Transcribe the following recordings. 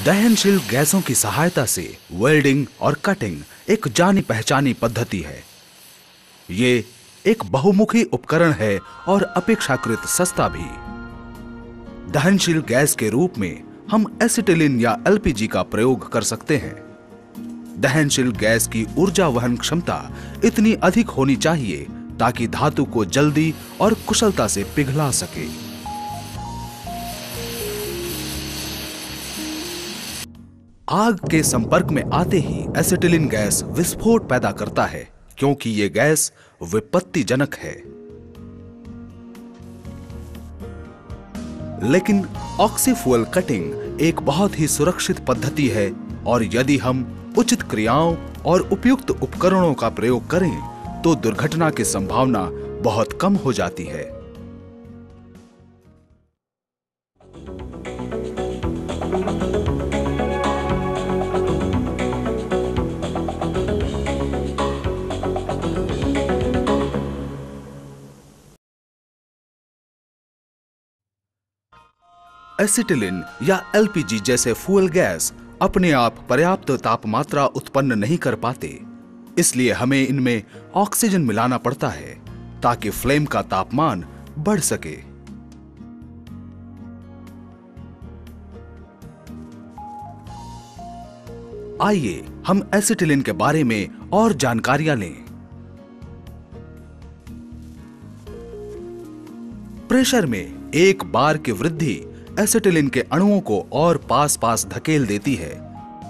दहनशील गैसों की सहायता से वेल्डिंग और कटिंग एक जानी पहचानी पद्धति है। ये एक बहुमुखी उपकरण है और अपेक्षाकृत सस्ता भी। दहनशील गैस के रूप में हम एसिटिलीन या एलपीजी का प्रयोग कर सकते हैं। दहनशील गैस की ऊर्जा वहन क्षमता इतनी अधिक होनी चाहिए ताकि धातु को जल्दी और कुशलता से पिघला सके। आग के संपर्क में आते ही एसिटिलीन गैस विस्फोट पैदा करता है क्योंकि यह गैस विपत्तिजनक है। लेकिन ऑक्सीफ्यूल कटिंग एक बहुत ही सुरक्षित पद्धति है और यदि हम उचित क्रियाओं और उपयुक्त उपकरणों का प्रयोग करें तो दुर्घटना की संभावना बहुत कम हो जाती है। एसिटिलीन या एलपीजी जैसे फ्यूल गैस अपने आप पर्याप्त तापमात्रा उत्पन्न नहीं कर पाते, इसलिए हमें इनमें ऑक्सीजन मिलाना पड़ता है ताकि फ्लेम का तापमान बढ़ सके। आइए हम एसिटिलीन के बारे में और जानकारियां लें। प्रेशर में एक बार की वृद्धि एसिटिलीन के अणुओं को और पास पास धकेल देती है।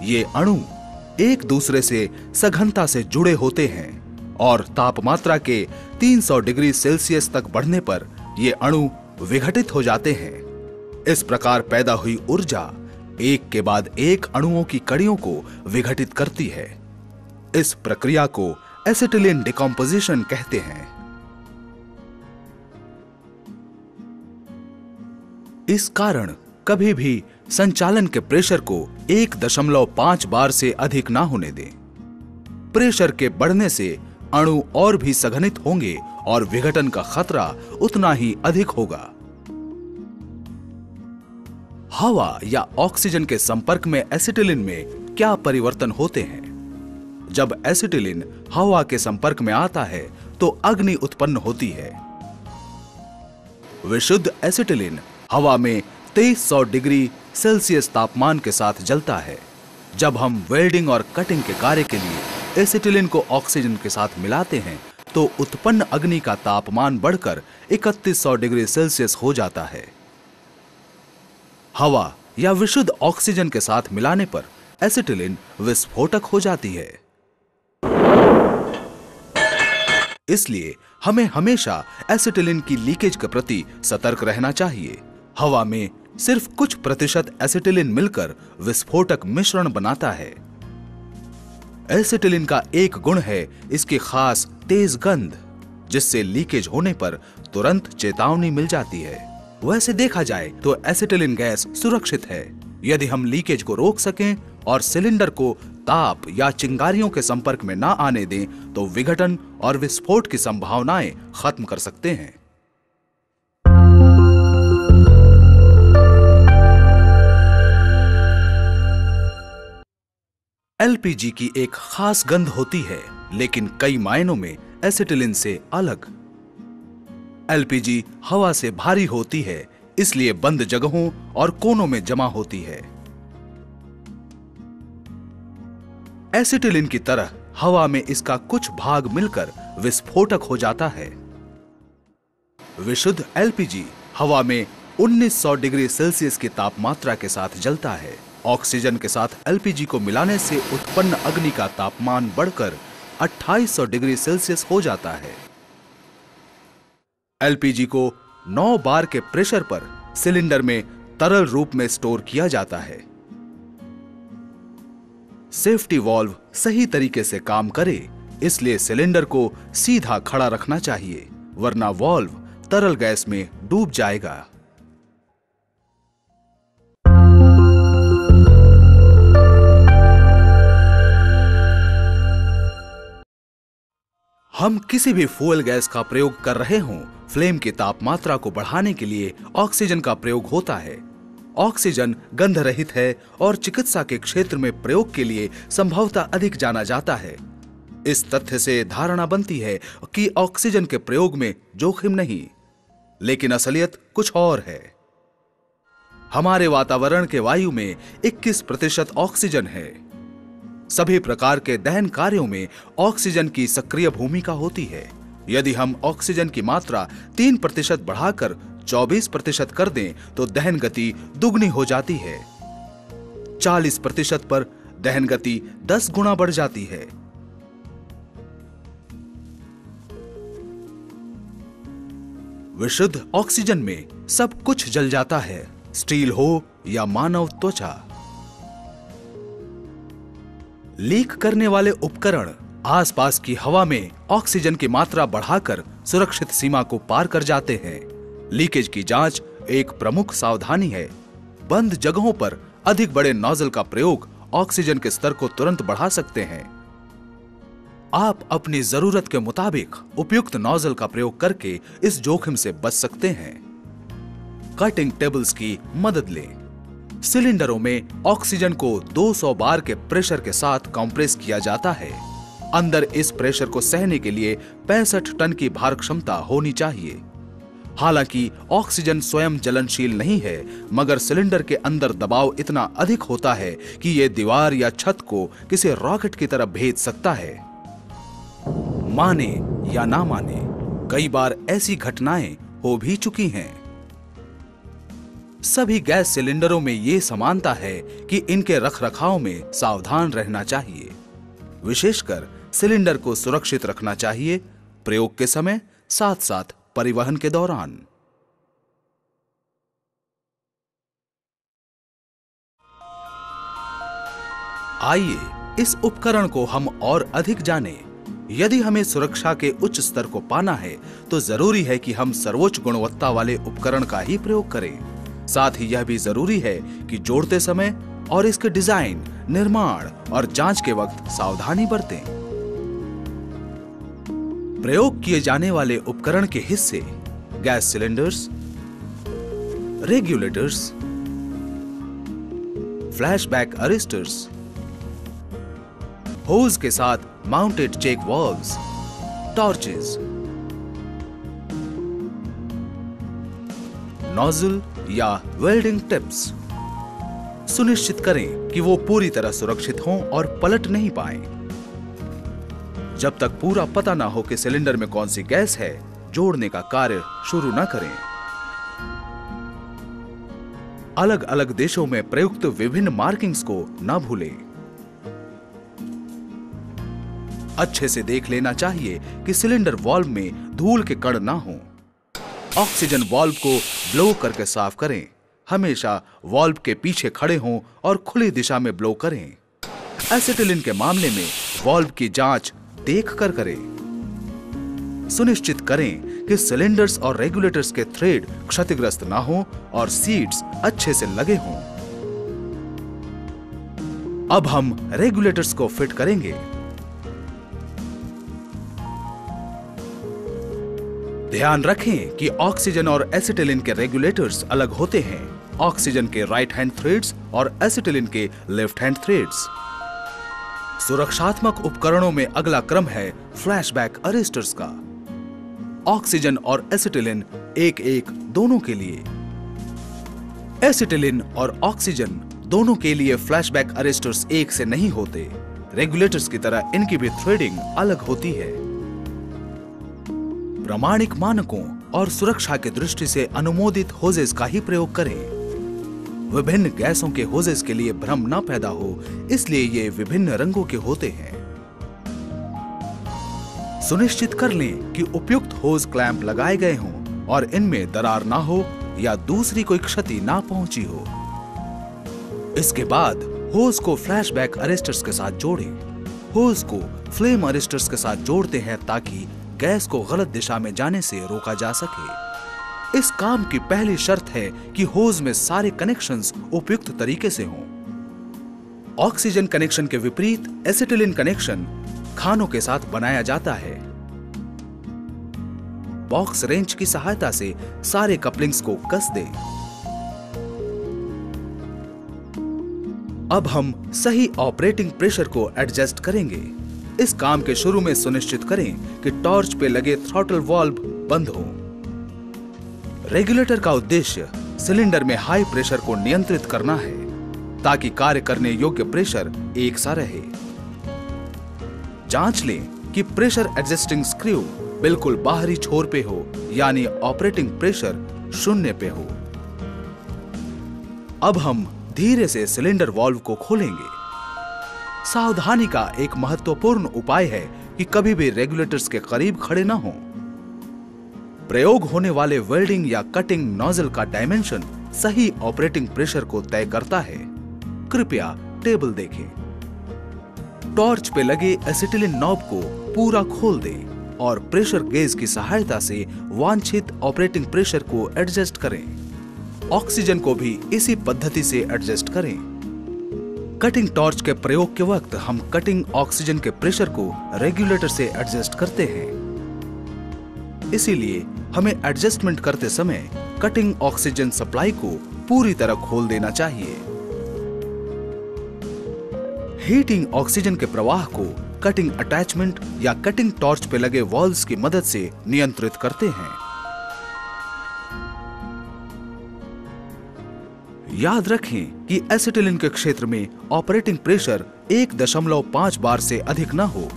ये अणु एक दूसरे से सघनता से जुड़े होते हैं और तापमात्रा के 300 डिग्री सेल्सियस तक बढ़ने पर ये अणु विघटित हो जाते हैं। इस प्रकार पैदा हुई ऊर्जा एक के बाद एक अणुओं की कड़ियों को विघटित करती है। इस प्रक्रिया को एसिटिलीन डिकम्पोजिशन कहते हैं। इस कारण कभी भी संचालन के प्रेशर को 1.5 बार से अधिक ना होने दें। प्रेशर के बढ़ने से अणु और भी सघनित होंगे और विघटन का खतरा उतना ही अधिक होगा। हवा या ऑक्सीजन के संपर्क में एसिटिलीन में क्या परिवर्तन होते हैं? जब एसिटिलीन हवा के संपर्क में आता है तो अग्नि उत्पन्न होती है। विशुद्ध एसिटिलीन हवा में 2300 डिग्री सेल्सियस तापमान के साथ जलता है। जब हम वेल्डिंग और कटिंग के कार्य के लिए एसिटिलीन को ऑक्सीजन के साथ मिलाते हैं तो उत्पन्न अग्नि का तापमान बढ़कर 3100 डिग्री सेल्सियस हो जाता है। हवा या विशुद्ध ऑक्सीजन के साथ मिलाने पर एसिटिलीन विस्फोटक हो जाती है। इसलिए हमें हमेशा एसिटिलीन की लीकेज के प्रति सतर्क रहना चाहिए। हवा में सिर्फ कुछ प्रतिशत एसिटिलीन मिलकर विस्फोटक मिश्रण बनाता है। एसिटिलीन का एक गुण है इसकी खास तेज गंध, जिससे लीकेज होने पर तुरंत चेतावनी मिल जाती है। वैसे देखा जाए तो एसिटिलीन गैस सुरक्षित है यदि हम लीकेज को रोक सकें और सिलेंडर को ताप या चिंगारियों के संपर्क में ना आने दें तो विघटन और विस्फोट की संभावनाएं खत्म कर सकते हैं। एलपीजी की एक खास गंध होती है, लेकिन कई मायनों में एसिटिलीन से अलग। एलपीजी हवा से भारी होती है, इसलिए बंद जगहों और कोनों में जमा होती है। एसिटिलीन की तरह हवा में इसका कुछ भाग मिलकर विस्फोटक हो जाता है। विशुद्ध एलपीजी हवा में 1900 डिग्री सेल्सियस की तापमात्रा के साथ जलता है। ऑक्सीजन के साथ एलपीजी को मिलाने से उत्पन्न अग्नि का तापमान बढ़कर 2800 डिग्री सेल्सियस हो जाता है। एलपीजी को 9 बार के प्रेशर पर सिलेंडर में तरल रूप में स्टोर किया जाता है। सेफ्टी वाल्व सही तरीके से काम करे, इसलिए सिलेंडर को सीधा खड़ा रखना चाहिए, वरना वाल्व तरल गैस में डूब जाएगा। हम किसी भी फ्यूल गैस का प्रयोग कर रहे हों, फ्लेम की तापमात्रा को बढ़ाने के लिए ऑक्सीजन का प्रयोग होता है। ऑक्सीजन गंध रहित है और चिकित्सा के क्षेत्र में प्रयोग के लिए संभवतः अधिक जाना जाता है। इस तथ्य से धारणा बनती है कि ऑक्सीजन के प्रयोग में जोखिम नहीं, लेकिन असलियत कुछ और है। हमारे वातावरण के वायु में 21% ऑक्सीजन है। सभी प्रकार के दहन कार्यों में ऑक्सीजन की सक्रिय भूमिका होती है। यदि हम ऑक्सीजन की मात्रा 3% बढ़ाकर 24% कर दें तो दहन गति दुगनी हो जाती है। 40% पर दहन गति 10 गुना बढ़ जाती है। विशुद्ध ऑक्सीजन में सब कुछ जल जाता है, स्टील हो या मानव त्वचा। लीक करने वाले उपकरण आसपास की हवा में ऑक्सीजन की मात्रा बढ़ाकर सुरक्षित सीमा को पार कर जाते हैं। लीकेज की जांच एक प्रमुख सावधानी है। बंद जगहों पर अधिक बड़े नोजल का प्रयोग ऑक्सीजन के स्तर को तुरंत बढ़ा सकते हैं। आप अपनी जरूरत के मुताबिक उपयुक्त नोजल का प्रयोग करके इस जोखिम से बच सकते हैं। कटिंग टेबल्स की मदद लें। सिलेंडरों में ऑक्सीजन को 200 बार के प्रेशर के साथ कंप्रेस किया जाता है। अंदर इस प्रेशर को सहने के लिए 65 टन की भार क्षमता होनी चाहिए। हालांकि ऑक्सीजन स्वयं ज्वलनशील नहीं है, मगर सिलेंडर के अंदर दबाव इतना अधिक होता है कि यह दीवार या छत को किसी रॉकेट की तरफ भेज सकता है। माने या ना माने, कई बार ऐसी घटनाएं हो भी चुकी हैं। सभी गैस सिलेंडरों में यह समानता है कि इनके रखरखाव में सावधान रहना चाहिए। विशेषकर सिलेंडर को सुरक्षित रखना चाहिए, प्रयोग के समय, साथ साथ परिवहन के दौरान। आइए इस उपकरण को हम और अधिक जानें। यदि हमें सुरक्षा के उच्च स्तर को पाना है तो जरूरी है कि हम सर्वोच्च गुणवत्ता वाले उपकरण का ही प्रयोग करें। साथ ही यह भी जरूरी है कि जोड़ते समय और इसके डिजाइन, निर्माण और जांच के वक्त सावधानी बरतें। प्रयोग किए जाने वाले उपकरण के हिस्से gas cylinders, regulators, flashback arrestors, hose के साथ mounted check valves, torches, nozzle या वेल्डिंग टिप्स। सुनिश्चित करें कि वो पूरी तरह सुरक्षित हों और पलट नहीं पाएं। जब तक पूरा पता ना हो कि सिलेंडर में कौन सी गैस है, जोड़ने का कार्य शुरू न करें। अलग अलग देशों में प्रयुक्त विभिन्न मार्किंग्स को न भूलें। अच्छे से देख लेना चाहिए कि सिलेंडर वाल्व में धूल के कण ना हो। ऑक्सीजन वाल्व को ब्लो करके साफ करें। हमेशा वाल्व के पीछे खड़े हों और खुली दिशा में ब्लो करें। एसिटिलीन के मामले में वाल्व की जांच देखकर करें। सुनिश्चित करें कि सिलेंडर्स और रेगुलेटर्स के थ्रेड क्षतिग्रस्त ना हो और सीट्स अच्छे से लगे हों। अब हम रेगुलेटर्स को फिट करेंगे। ध्यान रखें कि ऑक्सीजन और एसिटिलीन के रेगुलेटर्स अलग होते हैं। ऑक्सीजन के राइट हैंड थ्रेड्स और एसिटिलीन के लेफ्ट हैंड थ्रेड्स। सुरक्षात्मक उपकरणों में अगला क्रम है फ्लैशबैक अरेस्टर्स का। ऑक्सीजन और एसिटिलीन एक एक दोनों के लिए। एसिटिलीन और ऑक्सीजन दोनों के लिए फ्लैशबैक अरेस्टर्स एक से नहीं होते। रेगुलेटर्स की तरह इनकी भी थ्रेडिंग अलग होती है। प्रामाणिक मानकों और सुरक्षा की दृष्टि से अनुमोदित होजेस का ही प्रयोग करें। विभिन्न गैसों के होजेस के लिए भ्रम न पैदा हो, इसलिए ये विभिन्न रंगों के होते हैं। सुनिश्चित कर लें कि उपयुक्त होज क्लैंप लगाए गए हों और इनमें दरार ना हो या दूसरी कोई क्षति ना पहुंची हो। इसके बाद होज को फ्लैशबैक अरेस्टर्स के साथ जोड़ें। होज को फ्लेम अरेस्टर्स के साथ जोड़ते हैं ताकि गैस को गलत दिशा में जाने से रोका जा सके। इस काम की पहली शर्त है कि होज में सारे कनेक्शंस उपयुक्त तरीके से हों। ऑक्सीजन कनेक्शन के विपरीत एसिटिलीन कनेक्शन खानों के साथ बनाया जाता है। बॉक्स रेंच की सहायता से सारे कपलिंग्स को कस दें। अब हम सही ऑपरेटिंग प्रेशर को एडजस्ट करेंगे। इस काम के शुरू में सुनिश्चित करें कि टॉर्च पे लगे थ्रॉटल वाल्व बंद हो। रेगुलेटर का उद्देश्य सिलेंडर में हाई प्रेशर को नियंत्रित करना है ताकि कार्य करने योग्य प्रेशर एक सा रहे। जांच लें कि प्रेशर एडजस्टिंग स्क्रू बिल्कुल बाहरी छोर पे हो, यानी ऑपरेटिंग प्रेशर 0 पे हो। अब हम धीरे से सिलेंडर वाल्व को खोलेंगे। सावधानी का एक महत्वपूर्ण उपाय है कि कभी भी रेगुलेटर्स के करीब खड़े ना हों। प्रयोग होने वाले वेल्डिंग या कटिंग नोजल का डायमेंशन सही ऑपरेटिंग प्रेशर को तय करता है। कृपया टेबल देखें। टॉर्च पे लगे एसिटिलीन नॉब को पूरा खोल दें और प्रेशर गेज की सहायता से वांछित ऑपरेटिंग प्रेशर को एडजस्ट करें। ऑक्सीजन को भी इसी पद्धति से एडजस्ट करें। कटिंग टॉर्च के प्रयोग के वक्त हम कटिंग ऑक्सीजन के प्रेशर को रेगुलेटर से एडजस्ट करते हैं। इसीलिए हमें एडजस्टमेंट करते समय कटिंग ऑक्सीजन सप्लाई को पूरी तरह खोल देना चाहिए। हीटिंग ऑक्सीजन के प्रवाह को कटिंग अटैचमेंट या कटिंग टॉर्च पे लगे वाल्व्स की मदद से नियंत्रित करते हैं। याद रखें कि एसिटिलीन के क्षेत्र में ऑपरेटिंग प्रेशर 1.5 बार से अधिक न हो।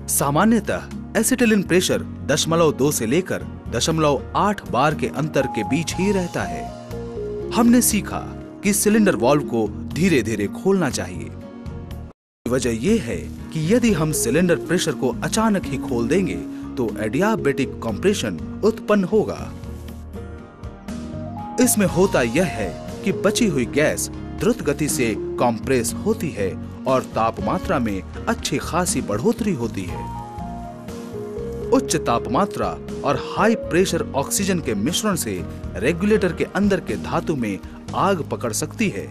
सामान्यतः एसिटिलीन प्रेशर 0.2 से लेकर 0.8 बार के अंतर के बीच ही रहता है। हमने सीखा कि सिलेंडर वाल्व को धीरे धीरे खोलना चाहिए। वजह यह है कि यदि हम सिलेंडर प्रेशर को अचानक ही खोल देंगे तो एडियाबेटिक कंप्रेशन उत्पन्न होगा। इसमें होता यह है कि बची हुई गैस द्रुत गति से कंप्रेस होती है और तापमात्रा में अच्छी खासी बढ़ोतरी होती है। उच्च तापमात्रा और हाई प्रेशर ऑक्सीजन के मिश्रण से रेगुलेटर के अंदर के धातु में आग पकड़ सकती है।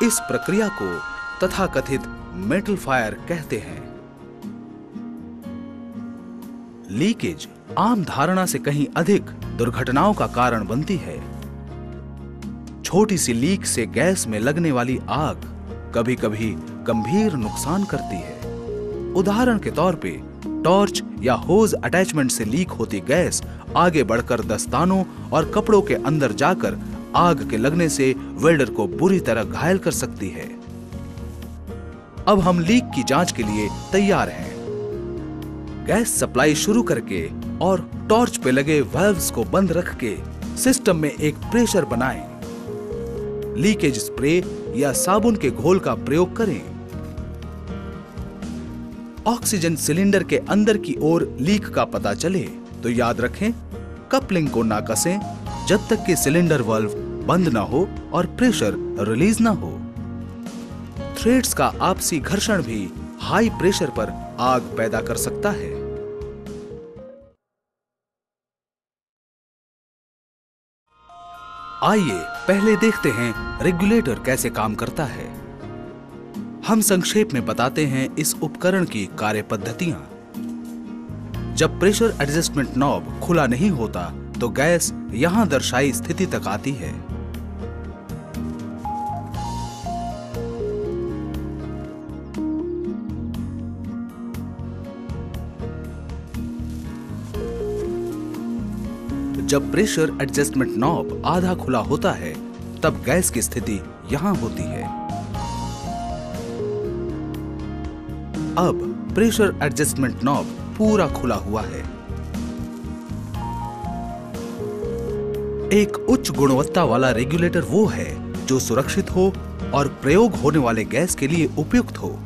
इस प्रक्रिया को तथाकथित मेटल फायर कहते हैं। लीकेज आम धारणा से कहीं अधिक दुर्घटनाओं का कारण बनती है। छोटी सी लीक से गैस में लगने वाली आग कभी-कभी गंभीर नुकसान करती है। उदाहरण के तौर पे टॉर्च या होज अटैचमेंट से लीक होती गैस आगे बढ़कर दस्तानों और कपड़ों के अंदर जाकर आग के लगने से वेल्डर को बुरी तरह घायल कर सकती है। अब हम लीक की जांच के लिए तैयार हैं। गैस सप्लाई शुरू करके और टॉर्च पे लगे वाल्व्स को बंद रख के सिस्टम में एक प्रेशर बनाएं। लीकेज स्प्रे या साबुन के घोल का प्रयोग करें। ऑक्सीजन सिलेंडर के अंदर की ओर लीक का पता चले तो याद रखें, कपलिंग को ना कसें जब तक कि सिलेंडर वाल्व बंद ना हो और प्रेशर रिलीज ना हो। थ्रेड्स का आपसी घर्षण भी हाई प्रेशर पर आग पैदा कर सकता है। आइए पहले देखते हैं रेगुलेटर कैसे काम करता है। हम संक्षेप में बताते हैं इस उपकरण की कार्य पद्धतियां। जब प्रेशर एडजस्टमेंट नॉब खुला नहीं होता तो गैस यहां दर्शाई स्थिति तक आती है। जब प्रेशर एडजस्टमेंट नॉब आधा खुला होता है तब गैस की स्थिति यहां होती है। अब प्रेशर एडजस्टमेंट नॉब पूरा खुला हुआ है। एक उच्च गुणवत्ता वाला रेगुलेटर वो है जो सुरक्षित हो और प्रयोग होने वाले गैस के लिए उपयुक्त हो।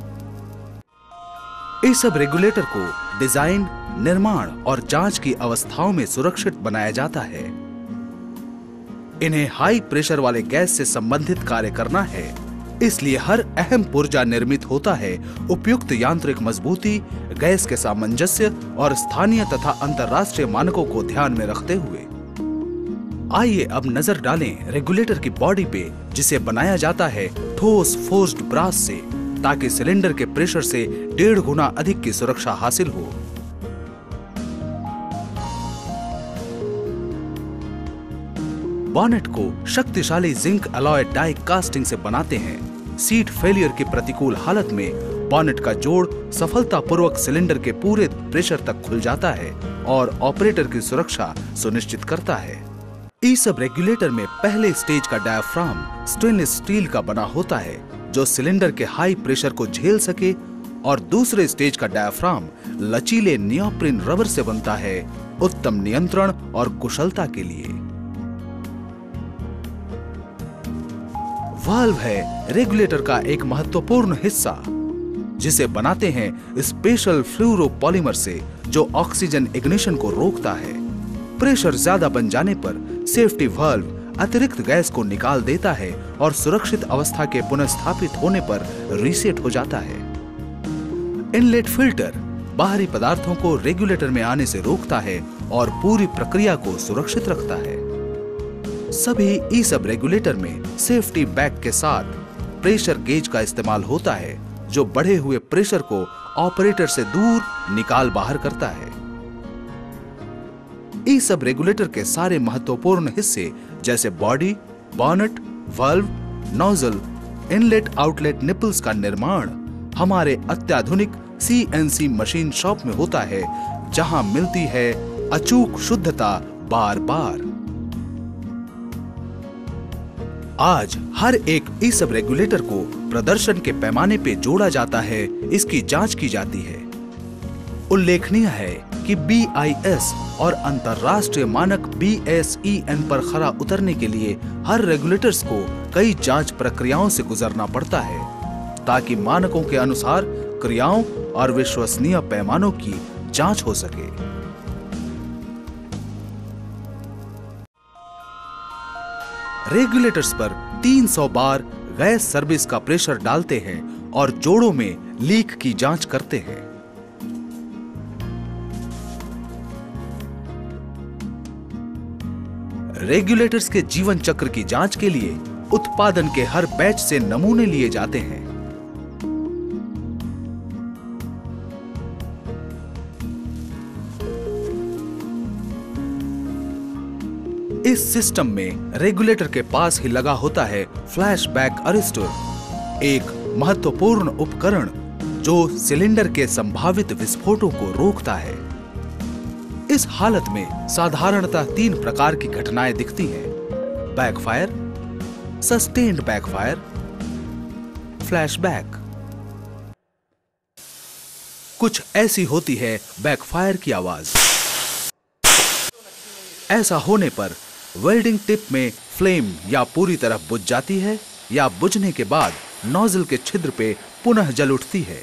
इस सब रेगुलेटर को डिजाइन, निर्माण और जांच की अवस्थाओं में सुरक्षित बनाया जाता है। इन्हें हाई प्रेशर वाले गैस से संबंधित कार्य करना है, इसलिए हर अहम पुर्जा निर्मित होता है उपयुक्त यांत्रिक मजबूती, गैस के सामंजस्य और स्थानीय तथा अंतर्राष्ट्रीय मानकों को ध्यान में रखते हुए। आइए अब नजर डालें रेगुलेटर की बॉडी पे, जिसे बनाया जाता है ठोस फोर्स्ड ब्रास से, ताकि सिलेंडर के प्रेशर से 1.5 गुना अधिक की सुरक्षा हासिल हो। बॉनेट को शक्तिशाली जिंक अलॉय डाई कास्टिंग से बनाते हैं। सीट फेलियर की प्रतिकूल हालत में बॉनेट का जोड़ सफलतापूर्वक सिलेंडर के पूरे प्रेशर तक खुल जाता है और ऑपरेटर की सुरक्षा सुनिश्चित करता है। ई-सब रेगुलेटर में पहले स्टेज का डायाफ्राम स्टेनलेस स्टील का बना होता है जो सिलेंडर के हाई प्रेशर को झेल सके, और दूसरे स्टेज का डायाफ्राम लचीले नियोप्रिन रबर से बनता है उत्तम नियंत्रण और कुशलता के लिए। वाल्व है रेगुलेटर का एक महत्वपूर्ण हिस्सा जिसे बनाते हैं स्पेशल फ्लूरोपॉलीमर से, जो ऑक्सीजन इग्निशन को रोकता है। प्रेशर ज्यादा बन जाने पर सेफ्टी वाल्व अतिरिक्त गैस को निकाल देता है और सुरक्षित अवस्था के पुनर्स्थापित होने पर रीसेट हो जाता है। इनलेट फिल्टर बाहरी पदार्थों को रेगुलेटर में आने से रोकता है और पूरी प्रक्रिया को सुरक्षित रखता है। सभी ई-सब रेगुलेटर में सेफ्टी बैग के साथ प्रेशर गेज का इस्तेमाल होता है जो बढ़े हुए प्रेशर को ऑपरेटर से दूर निकाल बाहर करता है। ई-सब रेगुलेटर के सारे महत्वपूर्ण हिस्से जैसे body, bonnet, valve, nozzle, inlet outlet nipples का निर्माण हमारे अत्याधुनिक CNC मशीन शॉप में होता है, जहां मिलती है अचूक शुद्धता बार बार। आज हर एक ई-सब रेगुलेटर को प्रदर्शन के पैमाने पे जोड़ा जाता है, इसकी जांच की जाती है। उल्लेखनीय है कि BIS और अंतरराष्ट्रीय मानक BSEN पर खरा उतरने के लिए हर रेगुलेटर्स को कई जांच प्रक्रियाओं से गुजरना पड़ता है ताकि मानकों के अनुसार क्रियाओं और विश्वसनीय पैमानों की जांच हो सके। रेगुलेटर्स पर 300 बार गैस सर्विस का प्रेशर डालते हैं और जोड़ों में लीक की जांच करते हैं। रेगुलेटर्स के जीवन चक्र की जांच के लिए उत्पादन के हर बैच से नमूने लिए जाते हैं। इस सिस्टम में रेगुलेटर के पास ही लगा होता है फ्लैशबैक अरेस्टर, एक महत्वपूर्ण उपकरण जो सिलेंडर के संभावित विस्फोटों को रोकता है। इस हालत में साधारणतः 3 प्रकार की घटनाएं दिखती हैं: बैकफायर, सस्टेन्ड बैकफायर, फ्लैशबैक। कुछ ऐसी होती है बैकफायर की आवाज। ऐसा होने पर वेल्डिंग टिप में फ्लेम या पूरी तरह बुझ जाती है या बुझने के बाद नोजल के छिद्र पे पुनः जल उठती है।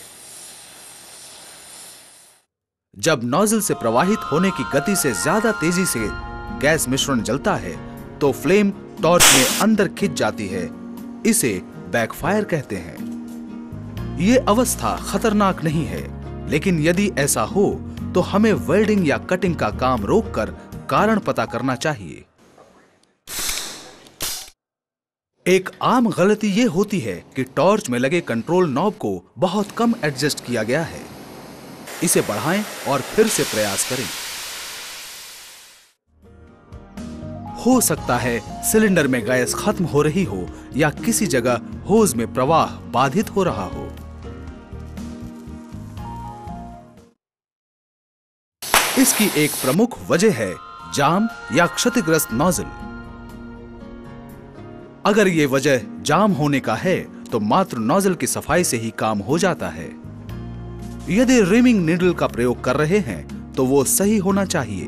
जब नोजल से प्रवाहित होने की गति से ज्यादा तेजी से गैस मिश्रण जलता है तो फ्लेम टॉर्च में अंदर खिंच जाती है। इसे बैकफायर कहते हैं। ये अवस्था खतरनाक नहीं है, लेकिन यदि ऐसा हो तो हमें वेल्डिंग या कटिंग का काम रोककर कारण पता करना चाहिए। एक आम गलती यह होती है कि टॉर्च में लगे कंट्रोल नॉब को बहुत कम एडजस्ट किया गया है। इसे बढ़ाएं और फिर से प्रयास करें। हो सकता है सिलेंडर में गैस खत्म हो रही हो या किसी जगह होज में प्रवाह बाधित हो रहा हो। इसकी एक प्रमुख वजह है जाम या क्षतिग्रस्त नोजल। अगर ये वजह जाम होने का है तो मात्र नोजल की सफाई से ही काम हो जाता है। यदि रिमिंग नीडल का प्रयोग कर रहे हैं तो वो सही होना चाहिए।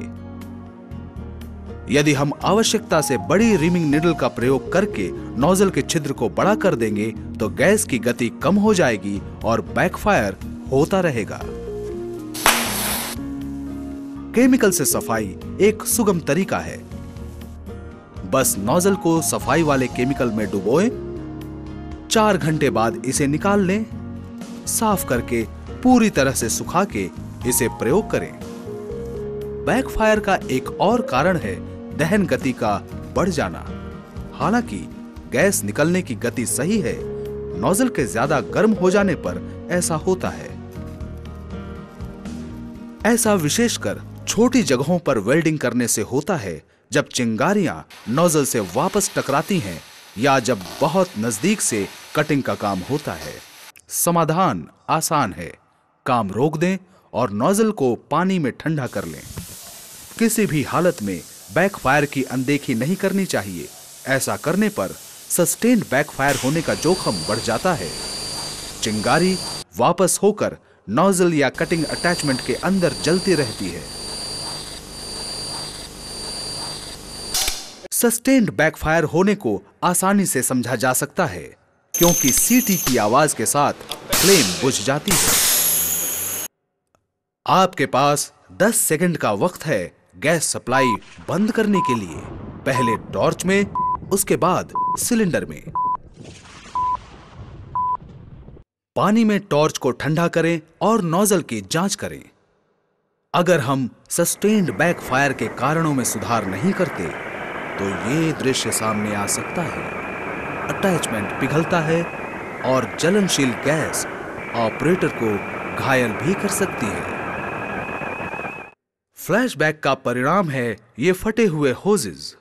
यदि हम आवश्यकता से बड़ी रिमिंग नीडल का प्रयोग करके नोजल के छिद्र को बड़ा कर देंगे तो गैस की गति कम हो जाएगी और बैकफायर होता रहेगा। केमिकल से सफाई एक सुगम तरीका है। बस नोजल को सफाई वाले केमिकल में डुबोएं, 4 घंटे बाद इसे निकाल लें। साफ करके पूरी तरह से सुखा के इसे प्रयोग करें। बैकफायर का एक और कारण है दहन गति का बढ़ जाना। हालांकि गैस निकलने की गति सही है, नोजल के ज्यादा गर्म हो जाने पर ऐसा होता है। ऐसा विशेषकर छोटी जगहों पर वेल्डिंग करने से होता है, जब चिंगारियां नोजल से वापस टकराती हैं या जब बहुत नजदीक से कटिंग का काम होता है। समाधान आसान है, काम रोक दें और नोजल को पानी में ठंडा कर लें। किसी भी हालत में बैकफायर की अनदेखी नहीं करनी चाहिए। ऐसा करने पर सस्टेन्ड बैकफायर होने का जोखिम बढ़ जाता है। चिंगारी वापस होकर नोजल या कटिंग अटैचमेंट के अंदर जलती रहती है। सस्टेन्ड बैकफायर होने को आसानी से समझा जा सकता है क्योंकि सीटी की आवाज के साथ फ्लेम बुझ जाती है। आपके पास 10 सेकंड का वक्त है गैस सप्लाई बंद करने के लिए। पहले टॉर्च में, उसके बाद सिलेंडर में। पानी में टॉर्च को ठंडा करें और नोजल की जांच करें। अगर हम सस्टेन्ड बैकफायर के कारणों में सुधार नहीं करते तो ये दृश्य सामने आ सकता है। अटैचमेंट पिघलता है और जलनशील गैस ऑपरेटर को घायल भी कर सकती है। फ्लैशबैक का परिणाम है ये फटे हुए होजेस।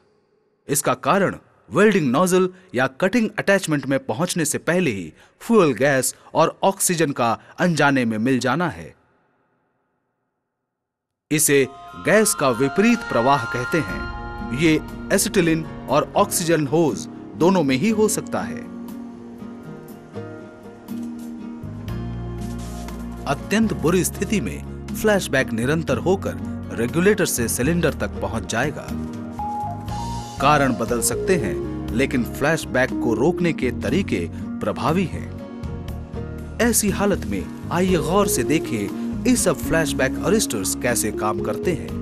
इसका कारण वेल्डिंग नोजल या कटिंग अटैचमेंट में पहुंचने से पहले ही फ्यूल गैस और ऑक्सीजन का अनजाने में मिल जाना है। इसे गैस का विपरीत प्रवाह कहते हैं। ये एसिटिलीन और ऑक्सीजन होज दोनों में ही हो सकता है। अत्यंत बुरी स्थिति में फ्लैशबैक निरंतर होकर रेगुलेटर से सिलेंडर तक पहुंच जाएगा। कारण बदल सकते हैं, लेकिन फ्लैशबैक को रोकने के तरीके प्रभावी हैं। ऐसी हालत में आइए गौर से देखें ये सब फ्लैशबैक अरेस्टर्स कैसे काम करते हैं।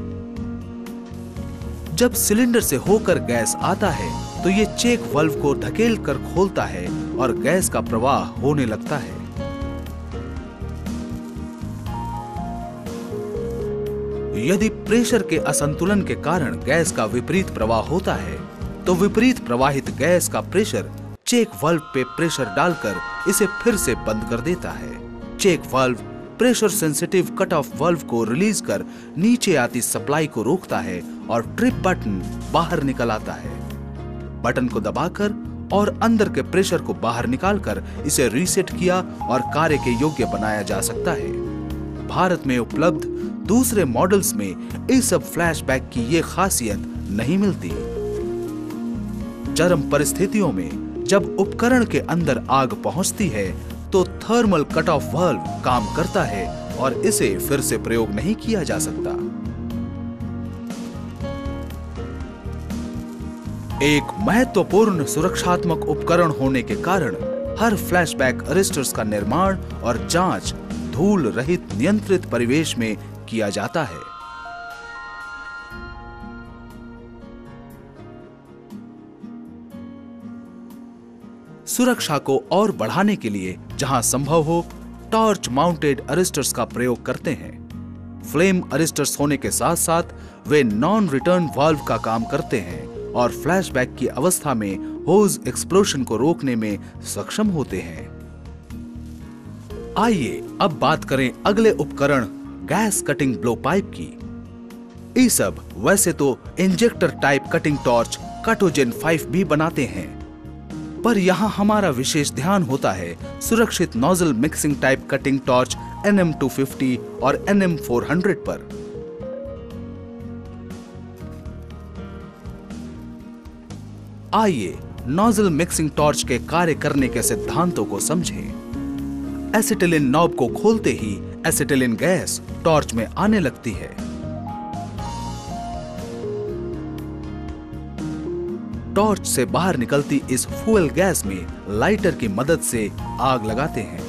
जब सिलेंडर से होकर गैस आता है तो ये चेक वाल्व को धकेल कर खोलता है और गैस का प्रवाह होने लगता है। यदि प्रेशर के असंतुलन के कारण गैस का विपरीत प्रवाह होता है तो विपरीत प्रवाहित गैस का प्रेशर चेक वाल्व पे प्रेशर डालकर इसे फिर से बंद कर देता है। Check valve pressure sensitive cut off valve को रिलीज कर नीचे आती सप्लाई को रोकता है और ट्रिप बटन बाहर निकल आता है। बटन को दबाकर और अंदर के प्रेशर को बाहर निकालकर इसे रीसेट किया और कार्य के योग्य बनाया जा सकता है। भारत में उपलब्ध दूसरे मॉडल्स में इस सब फ्लैशबैक की ये खासियत नहीं मिलती। चरम परिस्थितियों में जब उपकरण के अंदर आग पहुंचती है तो थर्मल कट ऑफ वाल्व काम करता है और इसे फिर से प्रयोग नहीं किया जा सकता। एक महत्वपूर्ण सुरक्षात्मक उपकरण होने के कारण हर फ्लैशबैक अरेस्टर्स का निर्माण और जांच धूल रहित नियंत्रित परिवेश में किया जाता है। सुरक्षा को और बढ़ाने के लिए जहां संभव हो टॉर्च माउंटेड अरेस्टर्स का प्रयोग करते हैं। फ्लेम अरेस्टर्स होने के साथ साथ वे नॉन रिटर्न वाल्व का काम करते हैं और फ्लैशबैक की अवस्था में होज एक्सप्लोशन को रोकने में सक्षम होते हैं। आइए अब बात करें अगले उपकरण गैस कटिंग ब्लो पाइप की। ये सब वैसे तो इंजेक्टर टाइप कटिंग टॉर्च कटोजेन 5 भी बनाते हैं, पर यहां हमारा विशेष ध्यान होता है सुरक्षित nozzle mixing type cutting torch NM250 और NM400 पर। आइए नोजल मिक्सिंग टॉर्च के कार्य करने के सिद्धांतों को समझें। एसिटिलीन नॉब को खोलते ही एसिटिलीन गैस टॉर्च में आने लगती है। टॉर्च से बाहर निकलती इस फ्यूल गैस में लाइटर की मदद से आग लगाते हैं।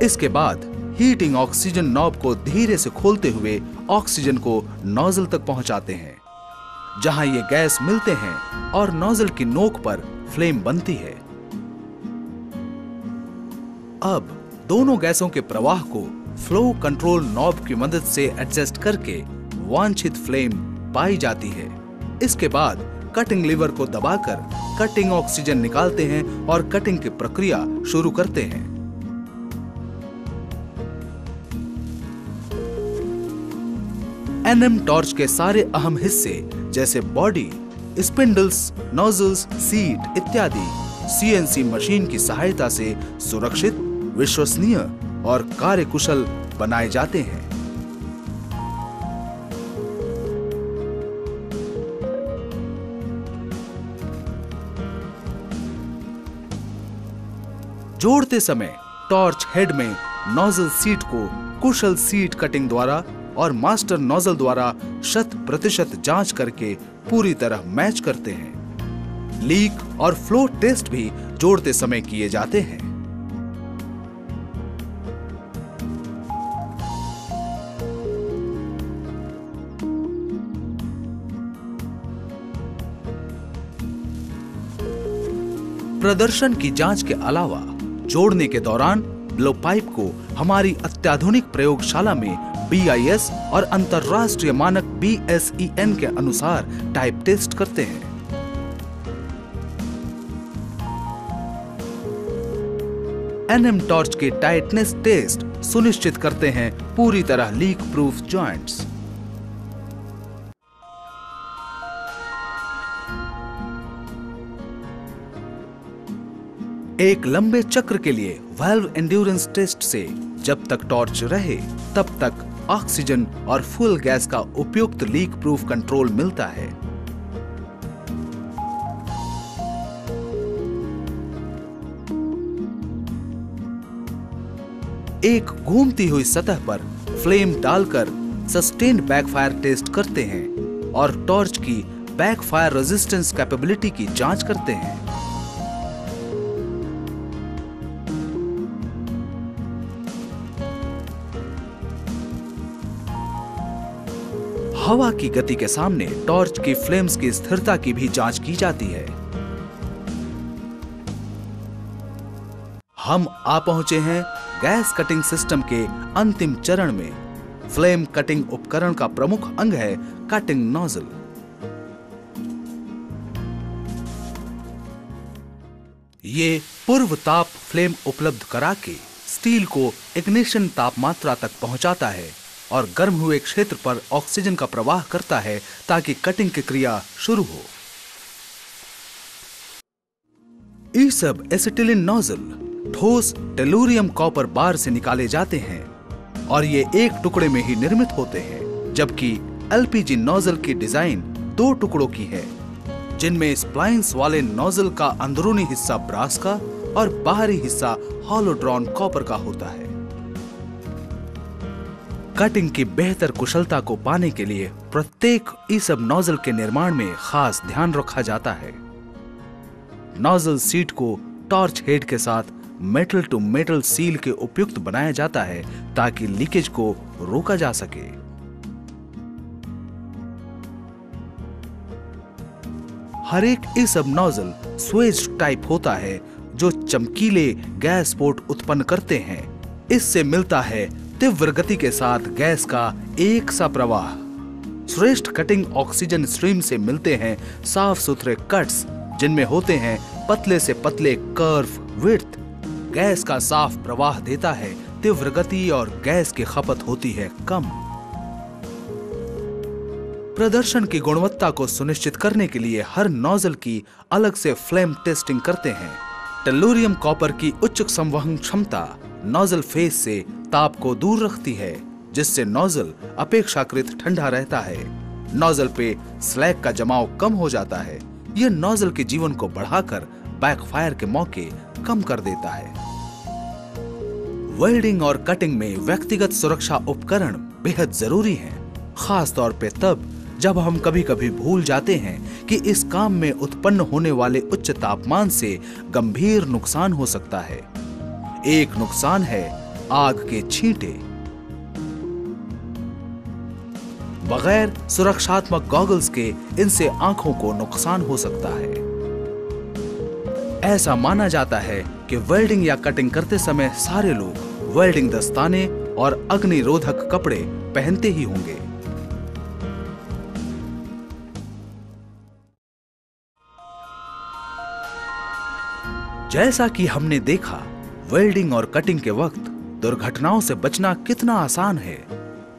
इसके बाद हीटिंग ऑक्सीजन नॉब को धीरे से खोलते हुए ऑक्सीजन को नोजल तक पहुंचाते हैं, जहां ये गैस मिलते हैं और नोजल की नोक पर फ्लेम बनती है। अब दोनों गैसों के प्रवाह को फ्लो कंट्रोल नॉब की मदद से एडजस्ट करके वांछित फ्लेम पाई जाती है। इसके बाद कटिंग लीवर को दबाकर कटिंग ऑक्सीजन निकालते हैं और कटिंग की प्रक्रिया शुरू करते हैं। एनएम टॉर्च के सारे अहम हिस्से जैसे बॉडी, स्पिंडल्स, नोजल्स, सीट इत्यादि सीएनसी मशीन की सहायता से सुरक्षित, विश्वसनीय और कार्यकुशल बनाए जाते हैं। जोड़ते समय टॉर्च हेड में नोजल सीट को कुशल सीट कटिंग द्वारा और मास्टर नोजल द्वारा 100% जांच करके पूरी तरह मैच करते हैं। लीक और फ्लो टेस्ट भी जोड़ते समय किए जाते हैं। प्रदर्शन की जांच के अलावा जोड़ने के दौरान ब्लो पाइप को हमारी अत्याधुनिक प्रयोगशाला में BIS और अंतरराष्ट्रीय मानक BSEN के अनुसार टाइप टेस्ट करते हैं। एनएम टॉर्च के टाइटनेस टेस्ट सुनिश्चित करते हैं पूरी तरह लीक प्रूफ जॉइंट्स। एक लंबे चक्र के लिए वाल्व एंड्योरेंस टेस्ट से जब तक टॉर्च रहे तब तक ऑक्सीजन और फुल गैस का उपयुक्त लीक प्रूफ कंट्रोल मिलता है। एक घूमती हुई सतह पर फ्लेम डालकर सस्टेन्ड बैकफायर टेस्ट करते हैं और टॉर्च की बैकफायर रेजिस्टेंस कैपेबिलिटी की जांच करते हैं। हवा की गति के सामने टॉर्च की फ्लेम्स की स्थिरता की भी जांच की जाती है। हम आ पहुंचे हैं गैस कटिंग सिस्टम के अंतिम चरण में। फ्लेम कटिंग उपकरण का प्रमुख अंग है कटिंग नोजल। ये पूर्व ताप फ्लेम उपलब्ध करा के स्टील को इग्निशन तापमात्रा तक पहुंचाता है और गर्म हुए क्षेत्र पर ऑक्सीजन का प्रवाह करता है ताकि कटिंग की क्रिया शुरू हो। ये सब एसिटिलीन नोजल ठोस टेलुरियम कॉपर बार से निकाले जाते हैं और ये एक टुकड़े में ही निर्मित होते हैं, जबकि एलपीजी नोजल की डिजाइन 2 टुकड़ों की है, जिनमें स्प्लाइंस वाले नोजल का अंदरूनी हिस्सा ब्रास का और बाहरी हिस्सा हॉलोड्रॉन कॉपर का होता है। कटिंग की बेहतर कुशलता को पाने के लिए प्रत्येक ई-सब नोजल के निर्माण में खास ध्यान रखा जाता है। नोजल सीट को टॉर्च हेड के साथ मेटल टू मेटल सील के उपयुक्त बनाया जाता है ताकि लीकेज को रोका जा सके। हर एक ई-सब नोजल स्वेज टाइप होता है जो चमकीले गैस स्पोर्ट उत्पन्न करते हैं। इससे मिलता है तीव्र गति के साथ गैस का एक सा प्रवाह। श्रेष्ठ कटिंग ऑक्सीजन स्ट्रीम से मिलते हैं साफ सुथरे कट्स, जिनमें होते हैं पतले से पतले कर्व विड्थ। गैस का साफ प्रवाह देता है तीव्र गति और गैस की खपत होती है कम। प्रदर्शन की गुणवत्ता को सुनिश्चित करने के लिए हर नोजल की अलग से फ्लेम टेस्टिंग करते हैं। टेलुरियम कॉपर की उच्च संवहन क्षमता नोजल फेस से ताप को दूर रखती है, जिससे नोजल अपेक्षाकृत ठंडा रहता है। नोजल पे स्लैग का जमाव कम हो जाता है। यह नोजल के जीवन को बढ़ाकर बैकफायर के मौके कम कर देता है। वेल्डिंग और कटिंग में व्यक्तिगत सुरक्षा उपकरण बेहद जरूरी हैं, खास तौर पे तब जब हम कभी-कभी भूल जाते हैं कि इस काम में उत्पन्न होने वाले उच्च तापमान से गंभीर नुकसान हो सकता है। एक नुकसान है आग के छींटे। बगैर सुरक्षात्मक गॉगल्स के इनसे आंखों को नुकसान हो सकता है। ऐसा माना जाता है कि वेल्डिंग या कटिंग करते समय सारे लोग वेल्डिंग दस्ताने और अग्निरोधक कपड़े पहनते ही होंगे। जैसा कि हमने देखा, वेल्डिंग और कटिंग के वक्त दुर्घटनाओं से बचना कितना आसान है।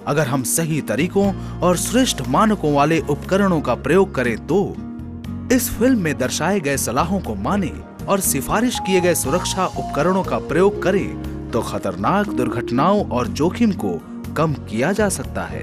अगर हम सही तरीकों और श्रेष्ठ मानकों वाले उपकरणों का प्रयोग करें तो इस फिल्म में दर्शाए गए सलाहों को माने और सिफारिश किए गए सुरक्षा उपकरणों का प्रयोग करें तो खतरनाक दुर्घटनाओं और जोखिम को कम किया जा सकता है।